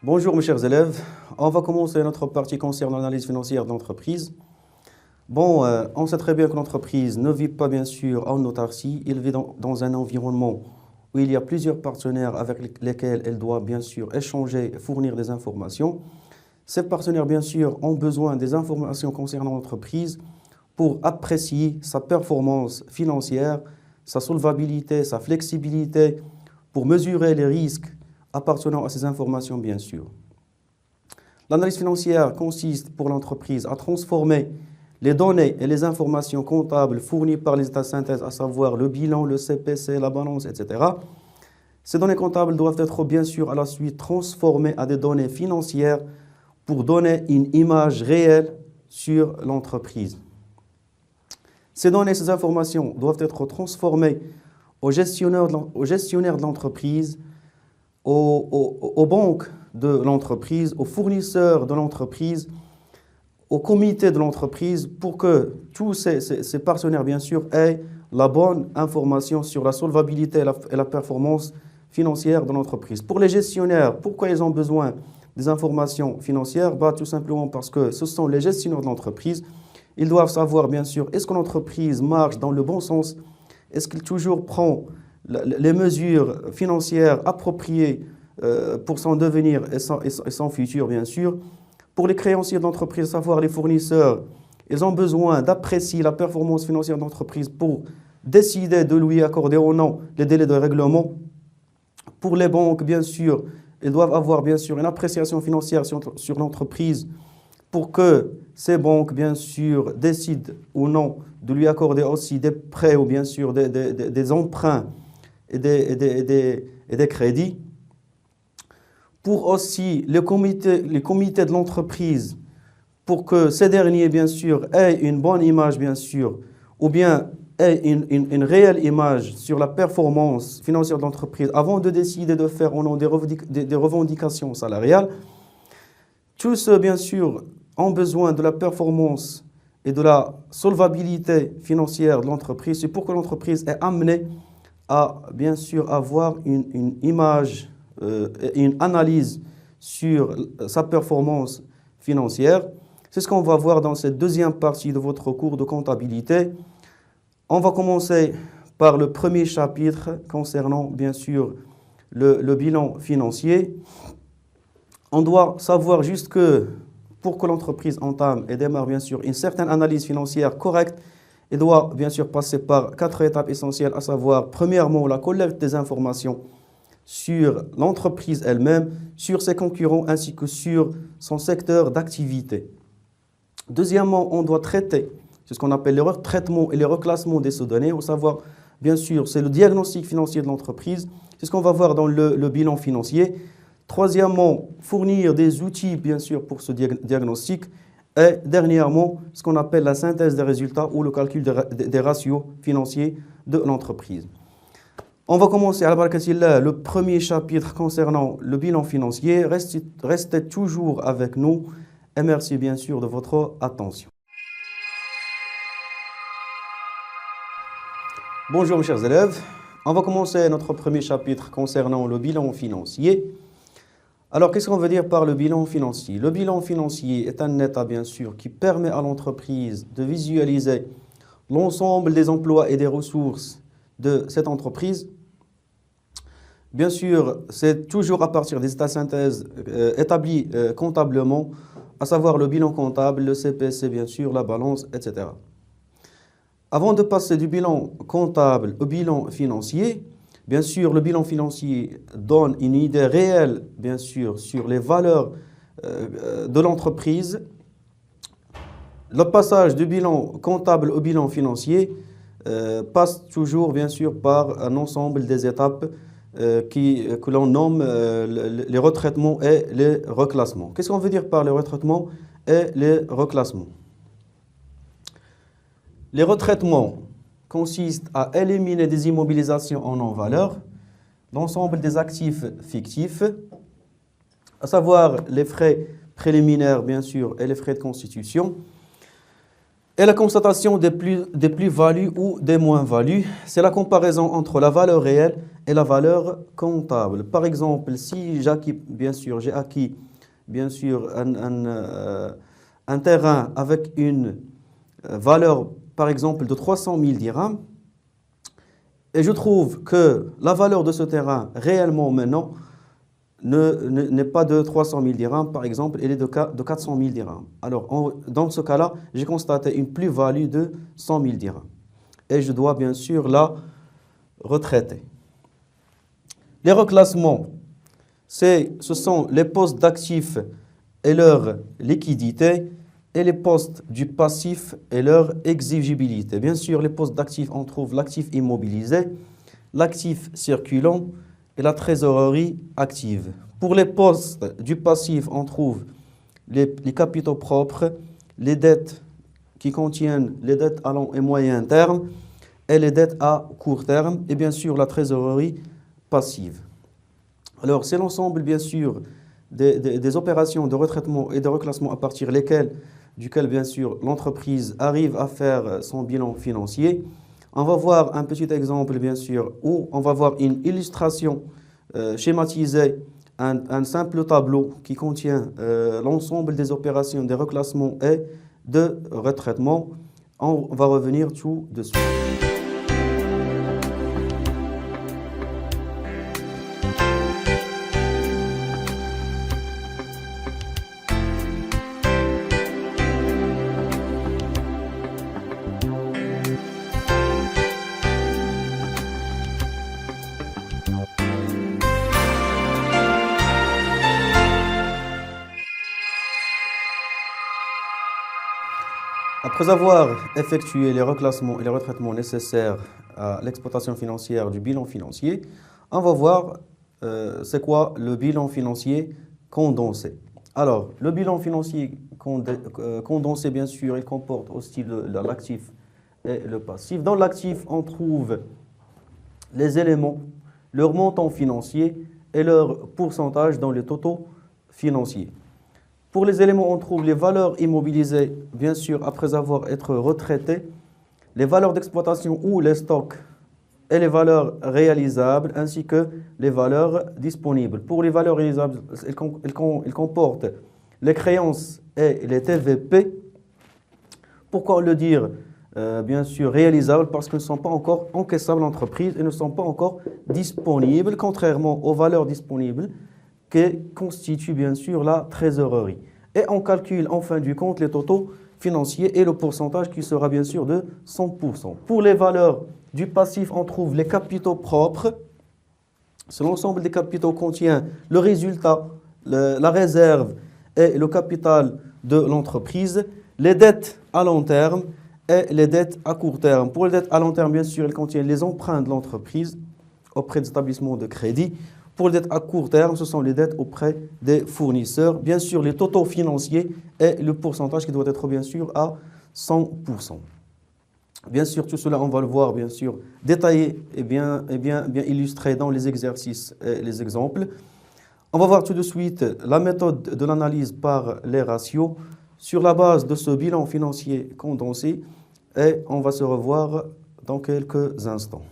Bonjour mes chers élèves, on va commencer notre partie concernant l'analyse financière de l'entreprise. On sait très bien que l'entreprise ne vit pas bien sûr en autarcie, il vit dans un environnement où il y a plusieurs partenaires avec lesquels elle doit bien sûr échanger, fournir des informations. Ces partenaires bien sûr ont besoin des informations concernant l'entreprise pour apprécier sa performance financière, sa solvabilité, sa flexibilité, pour mesurer les risques appartenant à ces informations, bien sûr. L'analyse financière consiste pour l'entreprise à transformer les données et les informations comptables fournies par les états de synthèse, à savoir le bilan, le CPC, la balance, etc. Ces données comptables doivent être bien sûr à la suite transformées à des données financières pour donner une image réelle sur l'entreprise. Ces données, ces informations doivent être transformées aux gestionnaires de l'entreprise, aux banques de l'entreprise, aux fournisseurs de l'entreprise, au comité de l'entreprise, pour que tous ces partenaires, bien sûr, aient la bonne information sur la solvabilité et la performance financière de l'entreprise. Pour les gestionnaires, pourquoi ils ont besoin des informations financières? Tout simplement parce que ce sont les gestionnaires de l'entreprise. Ils doivent savoir, bien sûr, est-ce que l'entreprise marche dans le bon sens? Est-ce qu'il toujours prend les mesures financières appropriées pour son devenir et son futur, bien sûr? Pour les créanciers de l'entreprise, savoir les fournisseurs, ils ont besoin d'apprécier la performance financière de l'entreprise pour décider de lui accorder ou non les délais de règlement. Pour les banques, bien sûr, ils doivent avoir, bien sûr, une appréciation financière sur l'entreprise pour que ces banques, bien sûr, décident ou non de lui accorder aussi des prêts ou bien sûr des emprunts et des crédits. Pour aussi les comités de l'entreprise, pour que ces derniers, bien sûr, aient une bonne image, bien sûr, ou bien aient une réelle image sur la performance financière de l'entreprise avant de décider de faire ou non des revendications salariales. Tous ceux, bien sûr, ont besoin de la performance et de la solvabilité financière de l'entreprise. C'est pour que l'entreprise est amenée à, bien sûr, avoir une image et une analyse sur sa performance financière. C'est ce qu'on va voir dans cette deuxième partie de votre cours de comptabilité. On va commencer par le premier chapitre concernant, bien sûr, le bilan financier. On doit savoir juste que pour que l'entreprise entame et démarre, bien sûr, une certaine analyse financière correcte, elle doit, bien sûr, passer par 4 étapes essentielles, à savoir, premièrement, la collecte des informations sur l'entreprise elle-même, sur ses concurrents, ainsi que sur son secteur d'activité. Deuxièmement, on doit traiter, c'est ce qu'on appelle le retraitement et le reclassement de ces données, à savoir, bien sûr, c'est le diagnostic financier de l'entreprise, c'est ce qu'on va voir dans le bilan financier. Troisièmement, fournir des outils, bien sûr, pour ce diagnostic. Et dernièrement, ce qu'on appelle la synthèse des résultats ou le calcul des ratios financiers de l'entreprise. On va commencer à la barakatillah, le premier chapitre concernant le bilan financier. Restez toujours avec nous et merci bien sûr de votre attention. Bonjour mes chers élèves, on va commencer notre premier chapitre concernant le bilan financier. Alors, qu'est-ce qu'on veut dire par le bilan financier? Le bilan financier est un état, bien sûr, qui permet à l'entreprise de visualiser l'ensemble des emplois et des ressources de cette entreprise. Bien sûr, c'est toujours à partir des états de synthèse établis comptablement, à savoir le bilan comptable, le CPC, bien sûr, la balance, etc. Avant de passer du bilan comptable au bilan financier, bien sûr, le bilan financier donne une idée réelle, bien sûr, sur les valeurs de l'entreprise. Le passage du bilan comptable au bilan financier passe toujours, bien sûr, par un ensemble des étapes que l'on nomme les retraitements et les reclassements. Qu'est-ce qu'on veut dire par les retraitements et les reclassements? Les retraitements consistent à éliminer des immobilisations en non-valeur, l'ensemble des actifs fictifs, à savoir les frais préliminaires, bien sûr, et les frais de constitution. Et la constatation des plus-values ou des moins-values, c'est la comparaison entre la valeur réelle et la valeur comptable. Par exemple, si j'ai acquis, bien sûr, un terrain avec une valeur, par exemple, de 300 000 dirhams, et je trouve que la valeur de ce terrain réellement maintenant n'est pas de 300 000 dirhams, par exemple, elle est de 400 000 dirhams. Alors, dans ce cas-là, j'ai constaté une plus-value de 100 000 dirhams. Et je dois bien sûr la retraiter. Les reclassements, ce sont les postes d'actifs et leur liquidité, et les postes du passif et leur exigibilité. Bien sûr, les postes d'actifs, on trouve l'actif immobilisé, l'actif circulant et la trésorerie active. Pour les postes du passif, on trouve les capitaux propres, les dettes qui contiennent les dettes à long et moyen terme et les dettes à court terme, et bien sûr la trésorerie passive. Alors, c'est l'ensemble, bien sûr, des opérations de retraitement et de reclassement à partir duquel, bien sûr, l'entreprise arrive à faire son bilan financier. On va voir un petit exemple, bien sûr, où on va voir une illustration schématisée, un simple tableau qui contient l'ensemble des opérations de reclassement et de retraitement. On va revenir tout de suite. Après avoir effectué les reclassements et les retraitements nécessaires à l'exploitation financière du bilan financier, on va voir c'est quoi le bilan financier condensé. Alors, le bilan financier condensé, bien sûr, il comporte aussi l'actif et le passif. Dans l'actif, on trouve les éléments, leur montant financier et leur pourcentage dans les totaux financiers. Pour les éléments, on trouve les valeurs immobilisées, bien sûr, après avoir été retraitées, les valeurs d'exploitation ou les stocks et les valeurs réalisables, ainsi que les valeurs disponibles. Pour les valeurs réalisables, elles comportent les créances et les TVP. Pourquoi le dire, bien sûr, réalisables? Parce qu'elles ne sont pas encore encaissables en entreprise et ne sont pas encore disponibles, contrairement aux valeurs disponibles qui constituent bien sûr la trésorerie. Et on calcule en fin du compte les totaux financiers et le pourcentage qui sera bien sûr de 100%. Pour les valeurs du passif, on trouve les capitaux propres. L'ensemble des capitaux contient le résultat, la réserve et le capital de l'entreprise, les dettes à long terme et les dettes à court terme. Pour les dettes à long terme, bien sûr, elles contiennent les emprunts de l'entreprise auprès des établissements de crédit. Pour les dettes à court terme, ce sont les dettes auprès des fournisseurs. Bien sûr, les totaux financiers et le pourcentage qui doit être bien sûr à 100%. Bien sûr, tout cela, on va le voir bien sûr détaillé et bien illustré dans les exercices et les exemples. On va voir tout de suite la méthode de l'analyse par les ratios sur la base de ce bilan financier condensé et on va se revoir dans quelques instants.